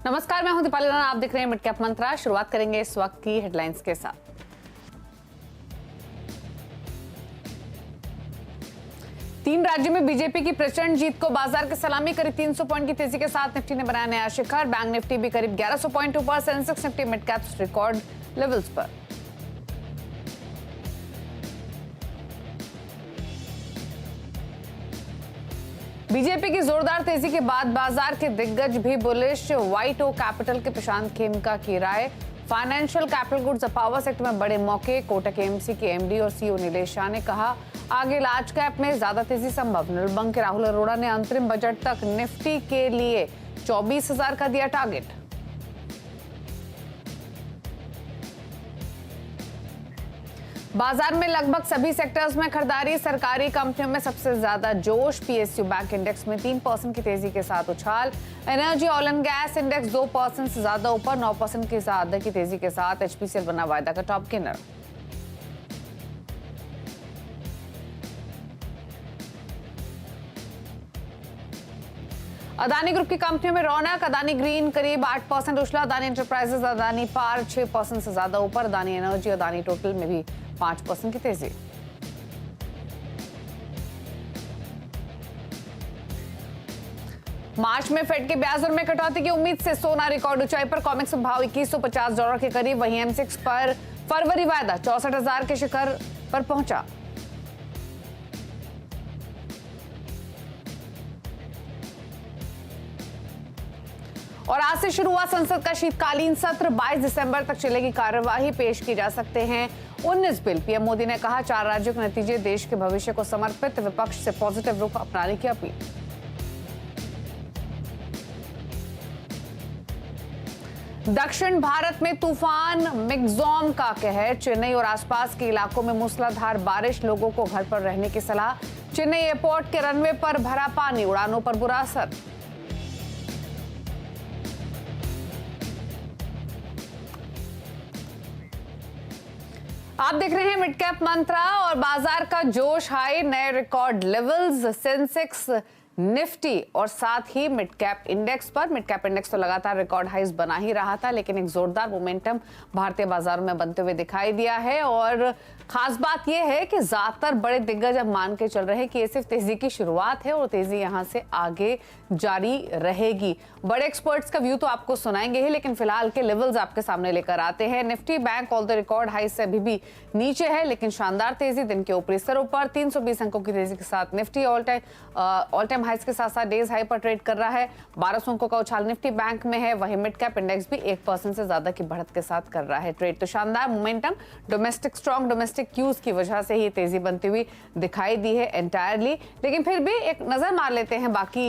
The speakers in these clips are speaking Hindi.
नमस्कार, मैं हूं दीपाली राणा। आप देख रहे हैं मिड कैप मंत्रा। शुरुआत करेंगे इस वक्त की हेडलाइंस के साथ। तीन राज्यों में बीजेपी की प्रचंड जीत को बाजार की सलामी। करीब 300 पॉइंट की तेजी के साथ निफ्टी ने बनाया नया शिखर। बैंक निफ्टी भी करीब 1100 पॉइंट ऊपर। Sensex Nifty mid caps record levels पर। बीजेपी की जोरदार तेजी के बाद बाजार के दिग्गज भी बुलिश। व्हाइट ओक कैपिटल के प्रशांत खेमका की राय, फाइनेंशियल कैपिटल गुड्स और पावर सेक्टर में बड़े मौके। कोटक एएमसी के एमडी और सीईओ नीलेश शाह ने कहा, आगे लार्ज कैप में ज्यादा तेजी संभव। निर्मल बैंक के राहुल अरोड़ा ने अंतरिम बजट तक निफ्टी के लिए 24,000 का दिया टारगेट। बाजार में लगभग सभी सेक्टर्स में खरीदारी। सरकारी कंपनियों में सबसे ज्यादा जोश। पीएसयू बैंक इंडेक्स में 3% की तेजी के साथ उछाल। Energy oil and gas index 2% से ज्यादा ऊपर। 9% की ज्यादा की तेजी के साथ एचपीसीएल बना वायदा का टॉप गेनर। अदानी ग्रुप की कंपनियों में रौनक। अदानी ग्रीन करीब 8% उछला। अदानी एंटरप्राइजेस, अदानी पार 6% से ज्यादा ऊपर। अदानी एनर्जी, अदानी टोटल में भी 5% की तेजी। मार्च में फेड के ब्याज दर में कटौती की उम्मीद से सोना रिकॉर्ड ऊंचाई पर। कॉमेक्स में भाव $2150 के करीब। वहीं एम6 पर फरवरी वायदा 64,000 के शिखर पर पहुंचा। और आज से शुरू हुआ संसद का शीतकालीन सत्र। 22 दिसंबर तक चलेगी कार्यवाही। पेश की जा सकते हैं 19 बिल। पीएम मोदी ने कहा, 4 राज्यों के नतीजे देश के भविष्य को समर्पित। विपक्ष से पॉजिटिव रुख अपनाने की अपील। दक्षिण भारत में तूफान मिग्जॉम का कहर। चेन्नई और आसपास के इलाकों में मूसलाधार बारिश। लोगों को घर पर रहने की सलाह। चेन्नई एयरपोर्ट के रनवे पर भरा पानी। उड़ानों पर बुरा असर। आप देख रहे हैं मिड कैप मंत्रा और बाजार का जोश हाई। नए रिकॉर्ड लेवल्स सेंसेक्स, निफ्टी और साथ ही मिड कैप इंडेक्स पर। मिड कैप इंडेक्स तो लगातार रिकॉर्ड हाइज बना ही रहा था, लेकिन एक जोरदार मोमेंटम भारतीय बाजारों में बनते हुए दिखाई दिया है। और खास बात यह है कि ज्यादातर बड़े दिग्गज अब मान के चल रहे हैं कि ये सिर्फ तेजी की शुरुआत है और तेजी यहां से आगे जारी रहेगी। बड़े एक्सपर्ट्स का व्यू तो आपको सुनाएंगे ही, लेकिन फिलहाल के लेवल्स आपके सामने लेकर आते हैं। Nifty bank all the record high से अभी भी नीचे है, लेकिन शानदार तेजी। दिन के ऊपरी स्तरों पर 320 अंकों की तेजी के साथ निफ्टी ऑल टाइम हाइस के साथ साथ डेज हाई पर ट्रेड कर रहा है। 1200 अंकों का उछाल निफ्टी बैंक में है। वहीं मिड कैप इंडेक्स भी 1% से ज्यादा की बढ़त के साथ कर रहा है ट्रेड। तो शानदार मोमेंटम, स्ट्रॉन्ग डोमेस्टिक क्यूज की वजह से ही तेजी बनती हुई दिखाई दी है एंटायरली। लेकिन फिर भी एक नजर मार लेते हैं बाकी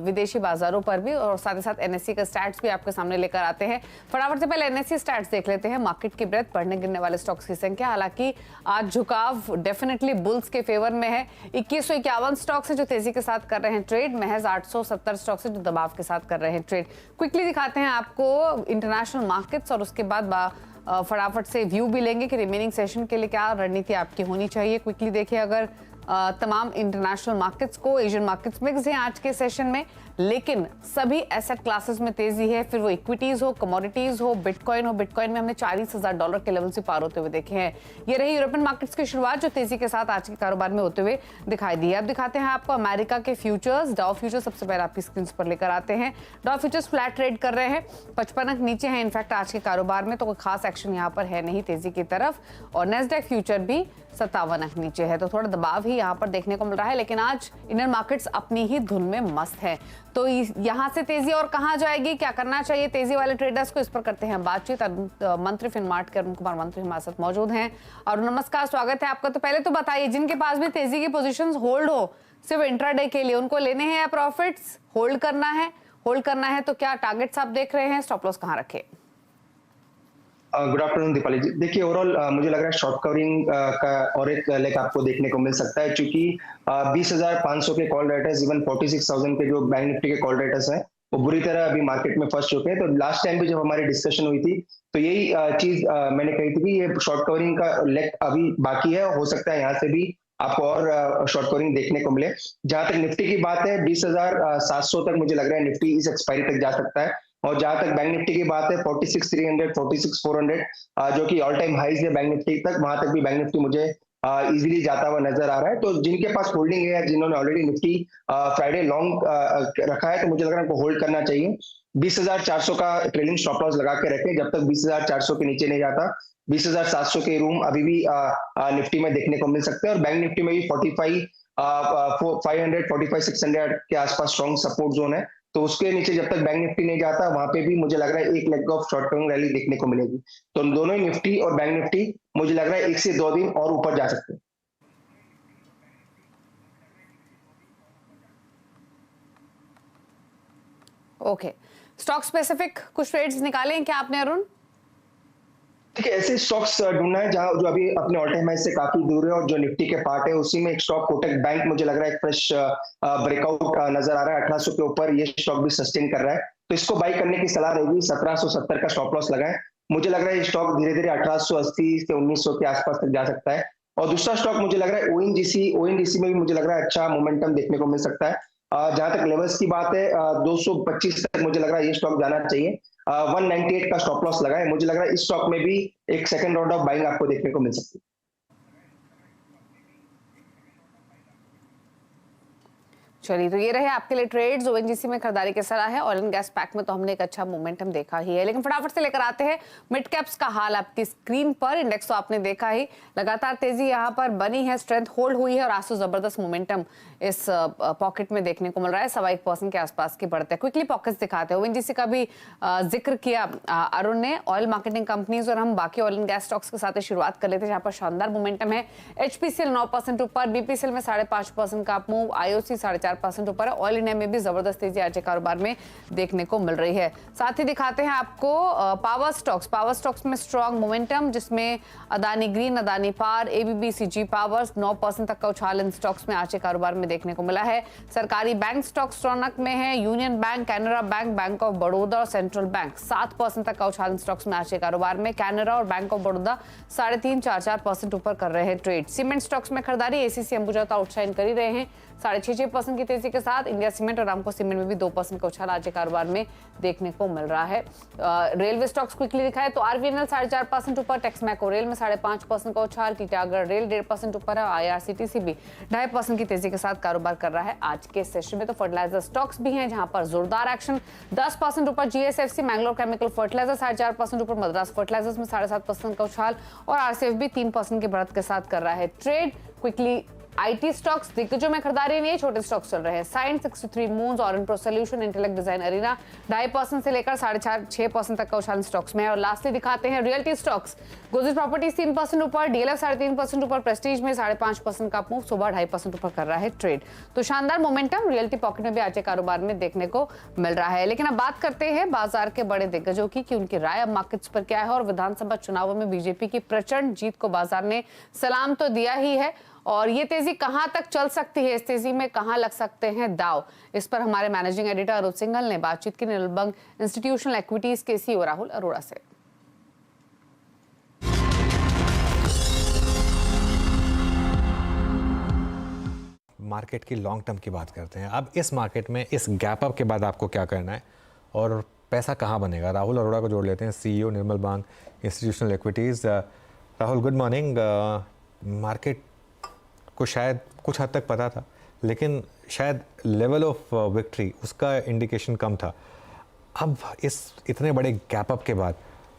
विदेशी बाजारों पर भी, और साथ ही साथ एनएससी का स्टैट्स भी आपके सामने लेकर आते हैं। फटाफट से पहले एनएससी स्टैट्स देख लेते हैं। मार्केट की ब्रेथ, बढ़ने गिरने वाले स्टॉक्स की संख्या। हालांकि आज झुकाव डेफिनेटली बुल्स के फेवर में है। 2151 स्टॉक्स है जो तेजी के साथ कर रहे हैं ट्रेड। महज 870 स्टॉक्स है जो दबाव के साथ कर रहे हैं ट्रेड। क्विकली दिखाते हैं आपको इंटरनेशनल मार्केट्स और उसके बाद फटाफट से व्यू भी लेंगे कि रिमेनिंग सेशन के लिए क्या रणनीति आपकी होनी चाहिए। क्विकली देखिए, अगर तमाम इंटरनेशनल मार्केट्स को, एशियन मार्केट्स मिक्स हैं आज के सेशन में, लेकिन सभी एसेट क्लासेस में तेजी है। फिर वो इक्विटीज हो, कमोडिटीज हो, बिटकॉइन हो। बिटकॉइन में हमने $40,000 के लेवल से पार होते हुए देखे हैं। ये रही यूरोपियन मार्केट्स की शुरुआत जो तेजी के साथ आज के कारोबार में होते हुए दिखाई दी है। अब दिखाते हैं आपको अमेरिका के फ्यूचर्स। डाउ फ्यूचर्स सबसे पहले आपकी स्क्रीन पर लेकर आते हैं। डाउ फ्यूचर्स फ्लैट ट्रेड कर रहे हैं, 55 अंक नीचे हैं इनफैक्ट आज के कारोबार में, तो कोई खास एक्शन यहाँ पर है नहीं तेजी की तरफ। और नेस्डैक फ्यूचर भी 57 अंक नीचे है, तो थोड़ा दबाव ही यहाँ पर देखने को मिल रहा है। लेकिन आज इंडियन मार्केट्स अपनी ही धुन में मस्त है। तो यहाँ से तेजी और कहाँ जाएगी, क्या करना चाहिए तेजी वाले ट्रेडर्स को, इस पर करते हैं बातचीत। मंत्री फिनमार्ट के अरुण कुमार मंत्री हमारे साथ मौजूद हैं। और नमस्कार, स्वागत है आपका। तो पहले तो बताइए, जिनके पास भी तेजी की पोजीशंस होल्ड हो सिर्फ इंट्राडे के लिए, उनको लेने हैं या प्रॉफिट्स होल्ड करना है? होल्ड करना है तो क्या टारगेट्स आप देख रहे हैं, स्टॉप लॉस कहाँ रखे? गुड आफ्टरनून दीपाली जी। देखिए, ओवरऑल मुझे लग रहा है शॉर्ट कवरिंग का और एक लेग आपको देखने को मिल सकता है, क्योंकि 20,500 के कॉल राइटर्स, इवन 46,000 के जो बैंक निफ्टी के कॉल राइटर्स हैं, वो बुरी तरह अभी मार्केट में फंस चुके हैं। तो लास्ट टाइम भी जब हमारी डिस्कशन हुई थी तो यही चीज मैंने कही थी कि ये शॉर्ट कवरिंग का लेग अभी बाकी है। हो सकता है यहाँ से भी आपको और शॉर्ट कवरिंग देखने को मिले। जहां तक निफ्टी की बात है, 20,700 तक मुझे लग रहा है निफ्टी इस एक्सपायरी तक जा सकता है। और जहां तक बैंक निफ्टी की बात है 46,300 46,400 जो कि ऑल टाइम हाईज है बैंक निफ्टी तक, वहां तक भी बैंक निफ्टी मुझे इजीली जाता हुआ नजर आ रहा है। तो जिनके पास होल्डिंग है, जिन्होंने ऑलरेडी निफ्टी फ्राइडे लॉन्ग रखा है, तो मुझे लग रहा है उनको होल्ड करना चाहिए। 20,400 का ट्रेलिंग स्टॉप लॉस लगा के रखें, जब तक 20,400 के नीचे नहीं जाता। 20,700 के रूम अभी भी निफ्टी में देखने को मिल सकते हैं, और बैंक निफ्टी में भी 45,500 45,600 के आसपास स्ट्रॉन्ग सपोर्ट जोन है। तो उसके नीचे जब तक बैंक निफ्टी नहीं जाता, वहां पे भी मुझे लग रहा है एक leg of short term rally देखने को मिलेगी। तो दोनों ही निफ्टी और बैंक निफ्टी मुझे लग रहा है 1 से 2 दिन और ऊपर जा सकते हैं। ओके, स्टॉक स्पेसिफिक कुछ ट्रेड्स निकाले हैं क्या आपने अरुण? देखिए, ऐसे स्टॉक्स ढूंढना है जहां जो अभी अपने ऑल टाइम हाई से काफी दूर है, और जो निफ्टी के पार्ट है उसी में एक स्टॉक कोटक बैंक मुझे लग रहा है एक फ्रेश ब्रेकआउट नजर आ रहा है 1800 के ऊपर। ये स्टॉक भी सस्टेन कर रहा है, तो इसको बाई करने की सलाह रहेगी। 1770 का स्टॉप लॉस लगाएं। मुझे लग रहा है ये स्टॉक धीरे धीरे 1880 से 1900 के आसपास तक जा सकता है। और दूसरा स्टॉक मुझे लग रहा है ओएनजीसी में भी मुझे लग रहा है अच्छा मोमेंटम देखने को मिल सकता है। जहां तक लेवल्स की बात है 225 तक मुझे लग रहा है ये स्टॉक जाना चाहिए। 198 का स्टॉप लॉस लगा है। मुझे लग रहा है इस स्टॉक में भी एक सेकंड राउंड ऑफ बाइंग आपको देखने को मिल सकती है। चलिए, तो ये रहे आपके लिए ट्रेड्स। ओएनजीसी में खरीदारी की सलाह है। ऑयल एंड गैस पैक में तो हमने एक अच्छा मोमेंटम देखा ही है, लेकिन फटाफट से लेकर आते हैं मिड कैप्स का हाल आपकी स्क्रीन पर। इंडेक्स तो आपने देखा ही, लगातार तेजी यहाँ पर बनी है, स्ट्रेंथ होल्ड हुई है, और आज तो जबरदस्त मोमेंटम इस पॉकेट में देखने को मिल रहा है। 1.25% के आसपास की बढ़ते हैं। क्विकली पॉकेट्स दिखाते हैं। ओएनजीसी का भी जिक्र किया अरुण ने। ऑयल मार्केटिंग कंपनीज और हम बाकी ऑयल एंड गैस स्टॉक्स के साथ शुरुआत कर लेते हैं, जहां पर शानदार मोमेंटम है। एचपीसीएल 9% ऊपर, बीपीसीएल में 5.5% का मूव, आईओसी 4.5% ऊपर है। ऑयल इंडिया में भी जबरदस्त तेजी आज के कारोबार में देखने को मिल रही है। साथ ही दिखाते हैं आपको पावर स्टॉक्स में स्ट्रॉन्ग मोमेंटम, जिसमें Adani green, Adani power, ABB, CG powers 9% तक का उछाल इन स्टॉक्स में आज के कारोबार में देखने को मिला है। सरकारी बैंक स्टॉक्स रौनक में है। Union bank, Canara bank, bank of Baroda और सेंट्रल बैंक 7% तक का उछाल इन स्टॉक्स में आज के कारोबार में। कैनरा और बैंक ऑफ बड़ौदा 3.5-4% ऊपर कर रहे हैं ट्रेड। सीमेंट स्टॉक्स में खरीदारी, एसीसी अंबुजा आउटशाइन कर ही रहे हैं 6.5% की तेजी के साथ। इंडिया सीमेंट और रामको सीमेंट में भी 2% का उछाल आज के कारोबार में देखने को मिल रहा है। रेलवे स्टॉक्स क्विकली दिखाए तो आरवीएनएल 4.5% ऊपर, टेक्समैको रेल में 5.5% का उछाल, टीटागढ़ रेल 1.5% ऊपर है, आईआरसीटीसी भी 2.5% की तेजी के साथ कारोबार कर रहा है आज के सेशन में। तो फर्टिलाइजर स्टॉक्स भी हैं, जहां पर जोरदार एक्शन, 10% ऊपर जीएसएफसी, मैंगलोर केमिकल फर्टिलाइजर 4.5% ऊपर, मद्रास फर्टिलाइजर्स में 7.5% का उछाल, और आरसीएफ भी 3% की बढ़त के साथ कर रहा है ट्रेड। क्विकली आईटी स्टॉक्स दिग्गजों में खरीदारी नहीं है, छोटे स्टॉक्स चल रहे हैं। Science 63 Moons, Orange Pro Solution, Intellect Design Arena 2.5% से लेकर 4.5-6% तक का उछाल स्टॉक्स में है। और लास्टली दिखाते हैं रियल्टी स्टॉक्स। गुजरात प्रॉपर्टीज 3% ऊपर, डीएलएफ 3.5% ऊपर, प्रेस्टीज में 5.5% का मूव, सुबह 2.5% ऊपर कर रहा है ट्रेड। तो शानदार मोमेंटम रियल्टी पॉकेट में भी आज के कारोबार में देखने को मिल रहा है। लेकिन अब बात करते हैं बाजार के बड़े दिग्गजों की कि उनकी राय अब मार्केट्स पर क्या है। और विधानसभा चुनावों में बीजेपी की प्रचंड जीत को बाजार ने सलाम तो दिया ही है, और ये तेजी कहां तक चल सकती है, इस तेजी में कहां लग सकते हैं दाव, इस पर हमारे मैनेजिंग एडिटर अरुण सिंघल ने बातचीत की निर्बंग इंस्टीट्यूशनल इक्विटीज के सीईओ राहुल अरोड़ा से। मार्केट की लॉन्ग टर्म की बात करते हैं। अब इस मार्केट में इस गैप अप के बाद आपको क्या करना है और पैसा कहां बनेगा, राहुल अरोड़ा को जोड़ लेते हैं, सीईओ निर्मल बांग institutional equities. Rahul, good morning. Market को शायद कुछ हद तक पता था, लेकिन शायद लेवल ऑफ विक्ट्री उसका इंडिकेशन कम था। अब इस इतने बड़े गैप अप के बाद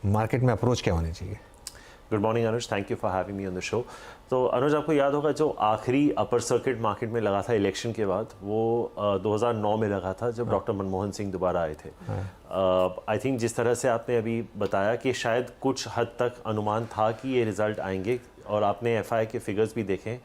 मार्केट में अप्रोच क्या होनी चाहिए? Good morning Anuj, thank you for having me on the show. तो अनुज, आपको याद होगा जो आखिरी अपर सर्किट मार्केट में लगा था इलेक्शन के बाद, वो 2009 में लगा था, जब डॉक्टर मनमोहन सिंह दोबारा आए थे। आई थिंक जिस तरह से आपने अभी बताया कि शायद कुछ हद तक अनुमान था कि ये रिजल्ट आएंगे, और आपने एफआई के फिगर्स भी देखें,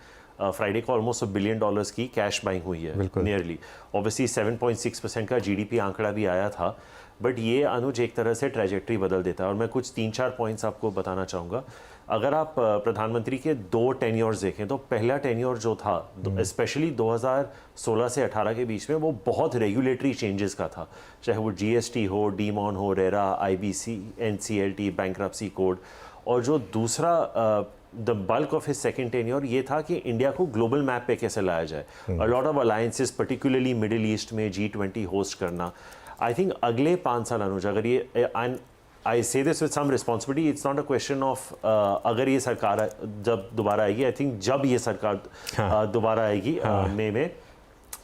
फ्राइडे को ऑलमोस्ट $1 बिलियन की कैश बाइंग हुई है नियरली। ऑब्वियसली 7.6% का जीडीपी आंकड़ा भी आया था, बट ये अनुज एक तरह से ट्रैजेक्टरी बदल देता है। और मैं कुछ 3-4 पॉइंट्स आपको बताना चाहूँगा। अगर आप प्रधानमंत्री के 2 टेन्योर्स देखें, तो पहला टेन्योर जो था स्पेशली 2016 से 18 के बीच में, वो बहुत रेगुलेटरी चेंजेस का था, चाहे वो जीएसटी हो, डीमॉन हो, RERA, IBC, NCLT, bankruptcy code. और जो दूसरा the bulk of his second tenure ये था कि इंडिया को ग्लोबल मैप पे कैसे लाया जाए। A lot of alliances, particularly middle east में G20 होस्ट करना। आई थिंक अगले 5 साल अनुज अगर ये I say this with some responsibility, it's not a question of अगर ये सरकार जब दोबारा आएगी, आई थिंक जब ये सरकार दोबारा आएगी मई में,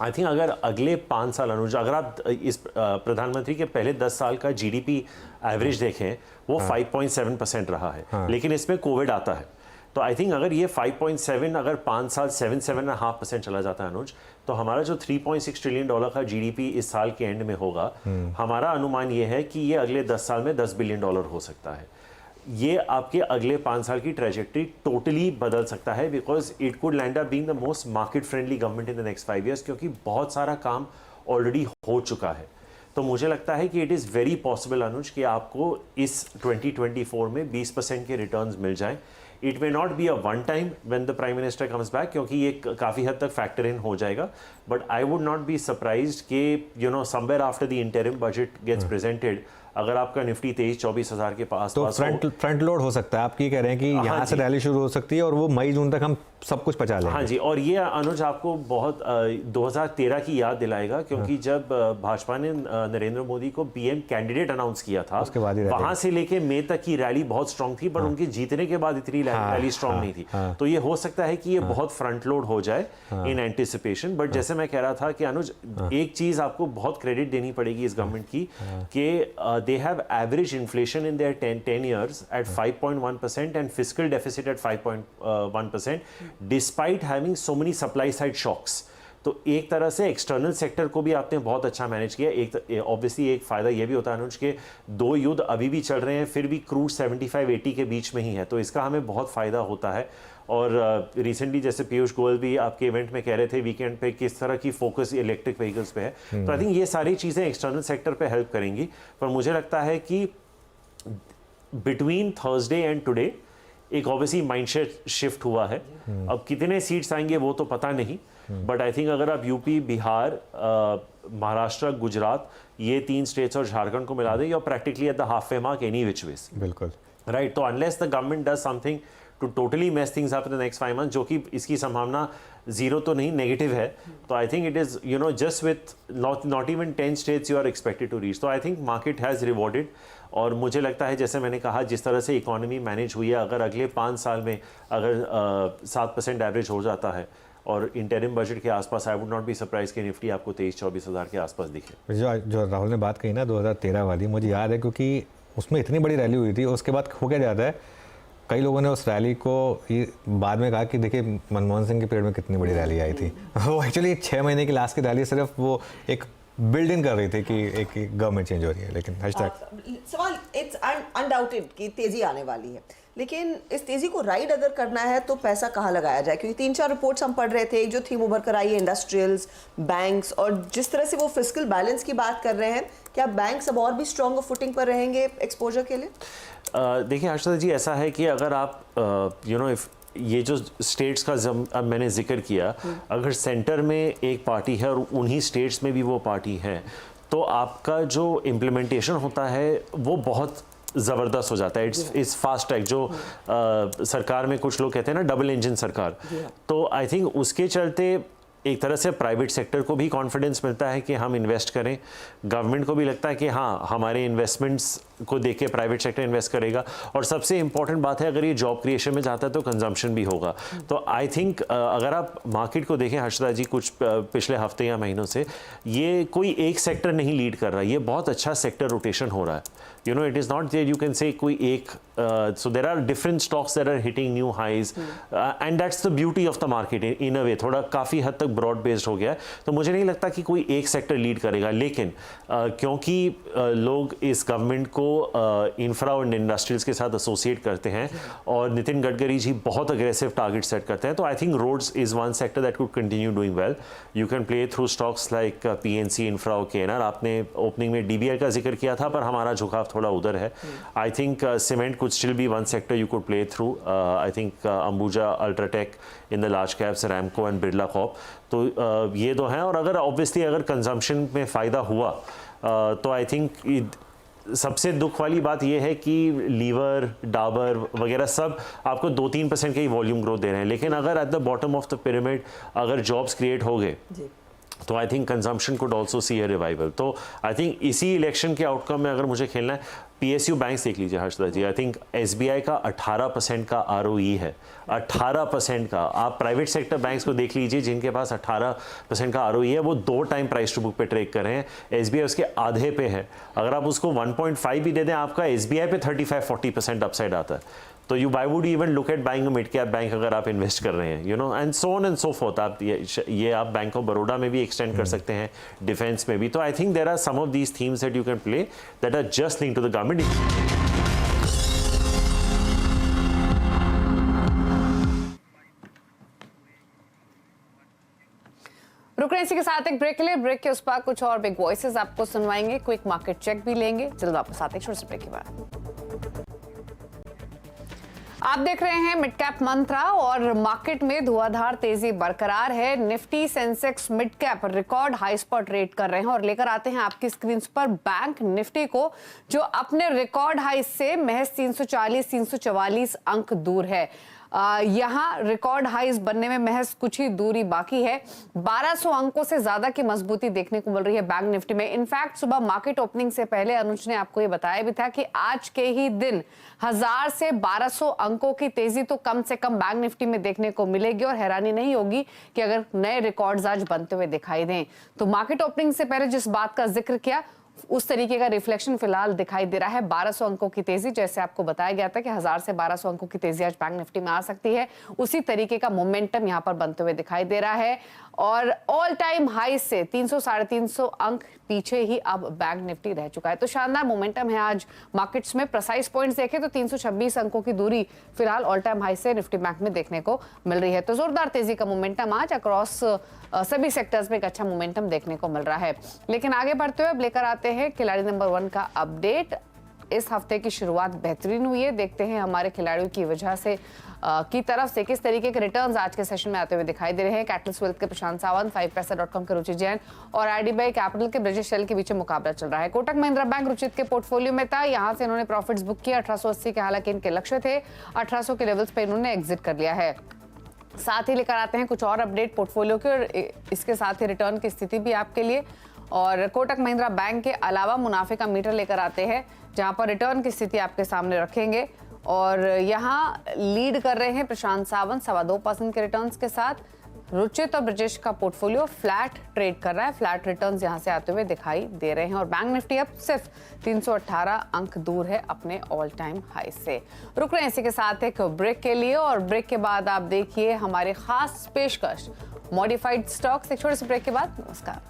आई थिंक अगर अगले 5 साल अनुज अगर आप इस प्रधानमंत्री के पहले 10 साल का जीडीपी एवरेज देखें वो 5.7% रहा है, लेकिन इसमें कोविड आता है। तो आई थिंक अगर ये 5.7 अगर 5 साल 7.5% चला जाता है अनुज, तो हमारा जो $3.6 ट्रिलियन का जीडीपी इस साल के एंड में होगा, हमारा अनुमान ये है कि ये अगले 10 साल में $10 बिलियन हो सकता है। ये आपके अगले 5 साल की ट्रेजेक्टरी टोटली बदल सकता है, because it could land up being the most market friendly government in the next 5 years, क्योंकि बहुत सारा काम ऑलरेडी हो चुका है। तो मुझे लगता है कि इट इज़ वेरी पॉसिबल अनुज कि आपको इस 2024 में 20% के रिटर्न्स मिल जाएं। It may not be a one time when the prime minister comes back, क्योंकि ये काफ़ी हद तक फैक्टर इन हो जाएगा, but I would not be surprised कि somewhere after the interim budget gets presented, अगर आपका निफ्टी 23-24 हज़ार के पास तो फ्रंट लोड हो सकता है। आप ये कह रहे हैं कि यहाँ से रैली शुरू हो सकती है और वो मई जून तक हम सब कुछ पचा लेंगे। हाँ जी, और ये अनुज आपको बहुत 2013 की याद दिलाएगा, क्योंकि जब भाजपा ने नरेंद्र मोदी को पीएम कैंडिडेट अनाउंस किया था, उसके बाद वहां से लेके मई तक की रैली बहुत स्ट्रांग थी, बट उनके जीतने के बाद इतनी रैली स्ट्रांग नहीं थी। तो ये हो सकता है कि ये बहुत फ्रंट लोड हो जाए इन एंटिसिपेशन। बट जैसे मैं कह रहा था कि अनुज, एक चीज आपको बहुत क्रेडिट देनी पड़ेगी इस गवर्नमेंट की कि they have average inflation in their 10 years at 5.1% and fiscal deficit at 5.1%, despite having so many supply side shocks. तो एक तरह से एक्सटर्नल सेक्टर को भी आपने बहुत अच्छा मैनेज किया। एक ऑब्वियसली एक फायदा ये भी होता है अनुज के 2 युद्ध अभी भी चल रहे हैं, फिर भी क्रूड 75-80 के बीच में ही है, तो इसका हमें बहुत फायदा होता है। और रिसेंटली जैसे पीयूष गोयल भी आपके इवेंट में कह रहे थे वीकेंड पे किस तरह की फोकस इलेक्ट्रिक व्हीकल्स पे है, तो आई थिंक ये सारी चीज़ें एक्सटर्नल सेक्टर पे हेल्प करेंगी। पर मुझे लगता है कि बिटवीन थर्सडे एंड टुडे एक ऑब्वियसली माइंडसेट शिफ्ट हुआ है। अब कितने सीट्स आएंगे वो तो पता नहीं, बट आई थिंक अगर आप यूपी, बिहार, महाराष्ट्र, गुजरात, ये 3 स्टेट्स और झारखंड को मिला दें, you are practically at the halfway mark any which ways. बिल्कुल राइट। तो unless the government does something to totally mess things up in the next 5 months, जो कि इसकी संभावना 0 तो नहीं, नेगेटिव है, तो I think it is just with not even 10 states you are expected to reach. तो I think market has rewarded, और मुझे लगता है जैसे मैंने कहा जिस तरह से इकोनॉमी मैनेज हुई है, अगर अगले 5 साल में अगर 7% एवरेज हो जाता है और इंटरिम बजट के आसपास, आई वुड नॉट बी सरप्राइज कि निफ्टी आपको 23-24 हज़ार के आसपास दिखे। जो राहुल ने बात कही ना 2013 वाली, मुझे याद है क्योंकि उसमें इतनी बड़ी रैली हुई थी। उसके बाद हो क्या जाता है, कई लोगों ने उस रैली को ये बाद में कहा कि देखिए मनमोहन सिंह के पीरियड में कितनी बड़ी रैली आई थी। वो एक्चुअली 6 महीने की लास्ट की रैली सिर्फ वो एक बिल्ड इन कर रही थी कि एक गवर्नमेंट चेंज हो रही है, लेकिन सवाल इट्स अनडाउटेड कि तेजी आने वाली है, लेकिन इस तेजी को राइड अगर करना है तो पैसा कहाँ लगाया जाए? क्योंकि 3-4 रिपोर्ट्स हम पढ़ रहे थे, एक जो थीम उभर कर आई है इंडस्ट्रियल्स, बैंक्स, और जिस तरह से वो फिस्कल बैलेंस की बात कर रहे हैं, क्या बैंक्स अब और भी स्ट्रॉन्ग फुटिंग पर रहेंगे एक्सपोजर के लिए? देखिए हर्षद जी, ऐसा है कि अगर आप ये जो स्टेट्स का अब मैंने जिक्र किया, अगर सेंटर में एक पार्टी है और उन्हीं स्टेट्स में भी वो पार्टी है, तो आपका जो इम्प्लीमेंटेशन होता है वो बहुत ज़बरदस्त हो जाता है। इट्स फास्ट ट्रैक, जो सरकार में कुछ लोग कहते हैं ना डबल इंजन सरकार, तो आई थिंक उसके चलते एक तरह से प्राइवेट सेक्टर को भी कॉन्फिडेंस मिलता है कि हम इन्वेस्ट करें, गवर्नमेंट को भी लगता है कि हाँ हमारे इन्वेस्टमेंट्स को देख के प्राइवेट सेक्टर इन्वेस्ट करेगा, और सबसे इंपॉर्टेंट बात है अगर ये जॉब क्रिएशन में जाता है तो कंजम्पशन भी होगा। तो आई थिंक अगर आप मार्केट को देखें हर्षदा जी, कुछ पिछले हफ्ते या महीनों से ये कोई एक सेक्टर नहीं लीड कर रहा है, ये बहुत अच्छा सेक्टर रोटेशन हो रहा है। It is not that you can say कोई एक, so there are different stocks that are hitting new highs, and that's the beauty of the market in a way, थोड़ा काफ़ी हद तक ब्रॉड बेस्ड हो गया है। तो मुझे नहीं लगता कि कोई एक सेक्टर लीड करेगा, लेकिन क्योंकि लोग इस गवर्नमेंट को इंफ्रा और इंडस्ट्रीज के साथ एसोसिएट करते हैं और नितिन गडकरी जी बहुत अग्रेसिव टारगेट सेट करते हैं, तो I think roads is one sector that could continue doing well. You can play through stocks like PNC, infra और केएनआर। आपने ओपनिंग में डीबीआई का जिक्र किया था, पर हमारा झुकाव थोड़ा उधर है। I think cement could still be one sector you could play through. I think Ambuja, UltraTech in the large caps, Ramco and Birla Corp, तो ये दो हैं। और अगर ऑब्वियसली अगर कंजम्पशन में फ़ायदा हुआ तो आई थिंक सबसे दुख वाली बात यह है कि लीवर, डाबर वगैरह सब आपको 2-3% का ही वॉल्यूम ग्रोथ दे रहे हैं, लेकिन अगर at the bottom of the pyramid अगर जॉब्स क्रिएट हो गए तो I think consumption could also see a revival. तो आई थिंक इसी इलेक्शन के आउटकम में अगर मुझे खेलना है, PSU बैंक्स देख लीजिए हर्षदा जी, आई थिंक SBI का 18% का ROE है, 18% का। आप प्राइवेट सेक्टर बैंक्स को देख लीजिए जिनके पास 18% का ROE है, वो 2 टाइम प्राइस टू बुक पे ट्रेड कर रहे हैं, SBI उसके आधे पे है। अगर आप उसको 1.5 भी दे दें, आपका SBI पे 35-40% अपसाइड आता है। तो why would you even look at buying a mid cap bank अगर आप इन्वेस्ट कर रहे हैं, you know, and so on and so fourth. आप ये आप बैंक ऑफ बड़ौदा में भी एक्सटेंड कर सकते हैं, डिफेंस में भी। तो I think there are some of these themes that you can play that are just linked to the government. रुक रहे हैं इसी के साथ एक ब्रेक के लिए। ब्रेक के उस पर कुछ और बिग वॉइसेस आपको सुनवाएंगे, क्विक मार्केट चेक भी लेंगे। जल्द वापस आते हैं छोटे से ब्रेक के बाद। आप देख रहे हैं मिड कैप मंत्रा और मार्केट में धुआंधार तेजी बरकरार है। Nifty Sensex mid cap record high पर ट्रेड कर रहे हैं और लेकर आते हैं आपकी स्क्रीन पर बैंक निफ्टी को, जो अपने रिकॉर्ड हाई से महज 340-344 अंक दूर है। यहां रिकॉर्ड हाइज बनने में महज कुछ ही दूरी बाकी है। 1200 अंकों से ज्यादा की मजबूती देखने को मिल रही है बैंक निफ्टी में। इनफैक्ट सुबह मार्केट ओपनिंग से पहले अनुज ने आपको ये बताया भी था कि आज के ही दिन 1000 से 1200 अंकों की तेजी तो कम से कम बैंक निफ्टी में देखने को मिलेगी और हैरानी नहीं होगी कि अगर नए रिकॉर्ड्स आज बनते हुए दिखाई दें। तो मार्केट ओपनिंग से पहले जिस बात का जिक्र किया उस तरीके का रिफ्लेक्शन फिलहाल दिखाई दे रहा है। 1200 अंकों की तेजी, जैसे आपको बताया गया था कि 1000 से 1200 अंकों की तेजी आज बैंक निफ्टी में आ सकती है, उसी तरीके का मोमेंटम यहां पर बनते हुए दिखाई दे रहा है। और ऑल टाइम हाई से 300-350 अंक पीछे ही अब बैंक निफ्टी रह चुका है। तो शानदार मोमेंटम है आज मार्केट्स में। प्रेसाइज पॉइंट्स देखें तो 326 अंकों की दूरी फिलहाल ऑल टाइम हाई से निफ्टी बैंक में देखने को मिल रही है। तो जोरदार तेजी का मोमेंटम आज अक्रॉस सभी सेक्टर्स में एक अच्छा मोमेंटम देखने को मिल रहा है। लेकिन आगे बढ़ते हुए अब लेकर आते हैं खिलाड़ी नंबर 1 का अपडेट। इस हफ्ते की शुरुआत बेहतरीन हुई है। देखते हैं हमारे खिलाड़ियों की वजह से की तरफ से किस तरीके के रिटर्न्स आज के सेशन में आते हुए दिखाई दे रहे हैं। कैटलिस्ट वेल्थ के प्रशांत सावंत, 5paisa.com के रुचि जैन और IDBI कैपिटल के ब्रजेश शैल के बीच मुकाबला चल रहा है। कोटक महिंद्रा बैंक रुचित के पोर्टफोलियो में था, यहां से इन्होंने प्रॉफिट्स बुक किया 1880 के, हालांकि इनके लक्ष्य थे 1800 के लेवल्स पे इन्होंने एग्जिट कर लिया है। साथ ही लेकर आते हैं कुछ और अपडेट पोर्टफोलियो के और इसके साथ ही रिटर्न की स्थिति भी आपके लिए। और कोटक महिंद्रा बैंक के अलावा मुनाफे का मीटर लेकर आते हैं जहां पर रिटर्न की स्थिति आपके सामने रखेंगे। और यहां लीड कर रहे हैं प्रशांत सावंत 2.25% के रिटर्न्स के साथ। रुचित और ब्रजेश का पोर्टफोलियो फ्लैट ट्रेड कर रहा है, फ्लैट रिटर्न्स यहां से आते हुए दिखाई दे रहे हैं। और बैंक निफ्टी अब सिर्फ 318 अंक दूर है अपने ऑल टाइम हाई से। रुक रहे हैं इसी के साथ एक ब्रेक के लिए और ब्रेक के बाद आप देखिए हमारे खास पेशकश मॉडिफाइड स्टॉक्स। एक छोटे से ब्रेक के बाद नमस्कार।